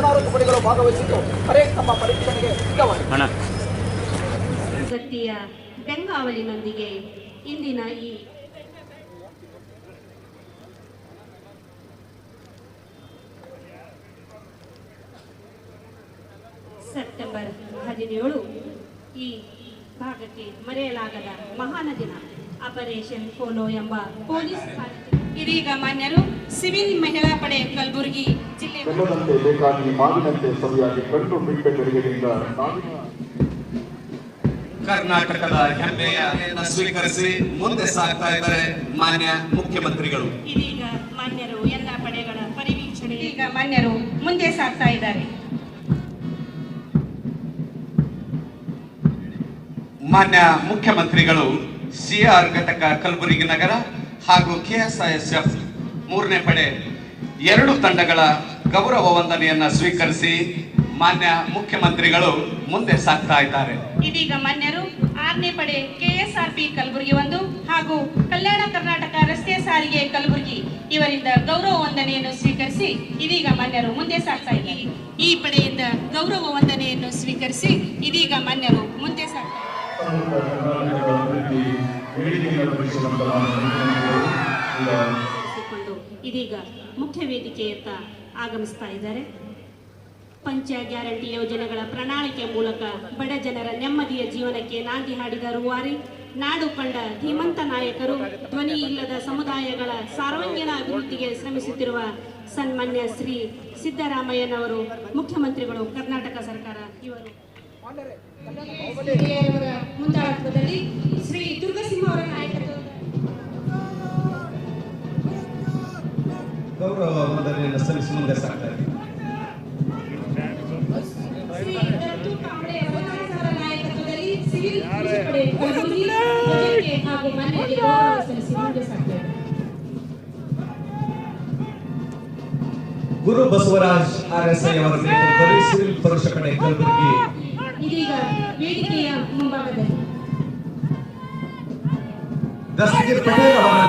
16 ತುಕಡಿಗಳು ಭಾಗವಹಿಸಿದ್ದು ಪರೇಡ್ ತಮ್ಮ ಪರೀಕ್ಷಣೆಗೆ ಸಿದ್ಧವಾಗಿದೆ. ಶಕ್ತಿಯ ಬೆಂಗಾವಲಿನೊಂದಿಗೆ ಇಂದಿನ ಈ ಸೆಪ್ಟೆಂಬರ್ 17 ಈ ಭಾಗಕ್ಕೆ ಮರೆಯಲಾಗದ ಮಹಾನ ದಿನ. ಆಪರೇಷನ್ ಪೋಲೋ ಎಂಬ ಪೊಲೀಸ್ ಇದೀಗ ಮಾನ್ಯರು ಸಿವಿಲ್ ಮಹಿಳಾ ಪಡೆ ಕಲಬುರಗಿ ಜಿಲ್ಲೆ ಬೇಕಾಗಿ ಮಾವಿನಂತೆ ಸರಿಯಾಗಿ ಕಣ್ಣು ಬಿಟ್ಟ ಬೆಳಗಿನಿಂದ ಕರ್ನಾಟಕದ ಹೆಮ್ಮೆಯ ಸ್ವೀಕರಿಸಿ ಮುಂದೆ ಸಾಗ್ತಾ ಇದ್ದಾರೆ ಮಾನ್ಯ ಮುಖ್ಯಮಂತ್ರಿಗಳು. ಇದೀಗ ಮಾನ್ಯರು ಎಲ್ಲ ಪಡೆಗಳ ಪರಿವೀಕ್ಷಣೆ ಈಗ ಮಾನ್ಯರು ಮುಂದೆ ಸಾಗ್ತಾ ಇದ್ದಾರೆ. ಮಾನ್ಯ ಮುಖ್ಯಮಂತ್ರಿಗಳು ಸಿಆರ್ ಘಟಕ ಕಲಬುರಗಿ ನಗರ ಹಾಗೂ ಕೆಎಸ್ಐಎಸ್ಎಫ್ 3ನೇ ಪಡೆ 2 ತಂಡಗಳ ಗೌರವ ವಂದನೆಯನ್ನ ಸ್ವೀಕರಿಸಿ ಮಾನ್ಯ ಮುಖ್ಯಮಂತ್ರಿಗಳು ಮುಂದೆ ಸಾಗ್ತಾ ಇದ್ದಾರೆ. ಇದೀಗ ಮಾನ್ಯರು 6ನೇ ಪಡೆ ಕೆಎಸ್ಆರ್ಪಿ ಕಲಬುರಗಿ 1 ಹಾಗೂ ಕಲ್ಯಾಣ ಕರ್ನಾಟಕ ರಸ್ತೆ ಸಾರಿಗೆ ಕಲಬುರಗಿ ಇವರಿಂದ ಗೌರವ ವಂದನೆಯನ್ನು ಸ್ವೀಕರಿಸಿ ಇದೀಗ ಮಾನ್ಯರು ಮುಂದೆ ಸಾಗ್ತಾ ಇದ್ದಾರೆ. ಈ ಪಡೆಯಿಂದ ಗೌರವ ವಂದನೆಯನ್ನು ಸ್ವೀಕರಿಸಿ ಇದೀಗ ಮಾನ್ಯರು ಮುಂದೆ ಸಾಗ್ತಾ ಇದ್ದಾರೆ. ಇದೀಗ ಮುಖ್ಯ ವೇದಿಕೆಯತ್ತ ಆಗಮಿಸ್ತಾ ಇದ್ದಾರೆ. ಪಂಚ ಗ್ಯಾರಂಟಿ ಯೋಜನೆಗಳ ಪ್ರಣಾಳಿಕೆ ಮೂಲಕ ಬಡ ಜನರ ನೆಮ್ಮದಿಯ ಜೀವನಕ್ಕೆ ನಾಂದಿ ಹಾಡಿದ ರೂವಾರಿ, ನಾಡು ಕಂಡ ಧೀಮಂತ ನಾಯಕರು, ಧ್ವನಿ ಇಲ್ಲದ ಸಮುದಾಯಗಳ ಸರ್ವಾಂಗೀಣ ಅಭಿವೃದ್ಧಿಗೆ ಶ್ರಮಿಸುತ್ತಿರುವ ಸನ್ಮಾನ್ಯ ಶ್ರೀ ಸಿದ್ದರಾಮಯ್ಯನವರು ಮುಖ್ಯಮಂತ್ರಿಗಳು, ಕರ್ನಾಟಕ ಸರ್ಕಾರ ಇವರು ಮುಂದಾಳತ್ವದಲ್ಲಿ ಶ್ರೀ ದುರ್ಗಸಿಂಹ ಅವರ ನಾಯಕತ್ವದ ಗೌರವ ವಂದನೆಯನ್ನು ಸಲ್ಲಿಸಿ ಮುಂದೆ ಸಾಗ್ತಾರೆ. ಶ್ರೀ ದತ್ತು ಕಾಂಬ್ಳೆ ಅವರ ನಾಯಕತ್ವದಲ್ಲಿ ಸಿವಿಲ್ ಪಡೆ ಕಲಬುರಗಿ ಧ್ವಜಕ್ಕೆ ಹಾಗೂ ಮಾನ್ಯರಿಗೆ ಗೌರವ ಸಲ್ಲಿಸಿ ಮುಂದೆ ಸಾಗ್ತಾರೆ. ಗುರು ಬಸವರಾಜ್ RSI ಅವರ ನೇತೃತ್ವದಲ್ಲಿ ಸಿವಿಲ್ ಪುರುಷ ಪಡೆ ಕಲಬುರಗಿ ಇದೀಗ ವೇದಿಕೆಯ ಮುಂಭಾಗದಲ್ಲಿ ದಸ್ತಗಿರ್ ಪಟೇಲ್ ಅವರ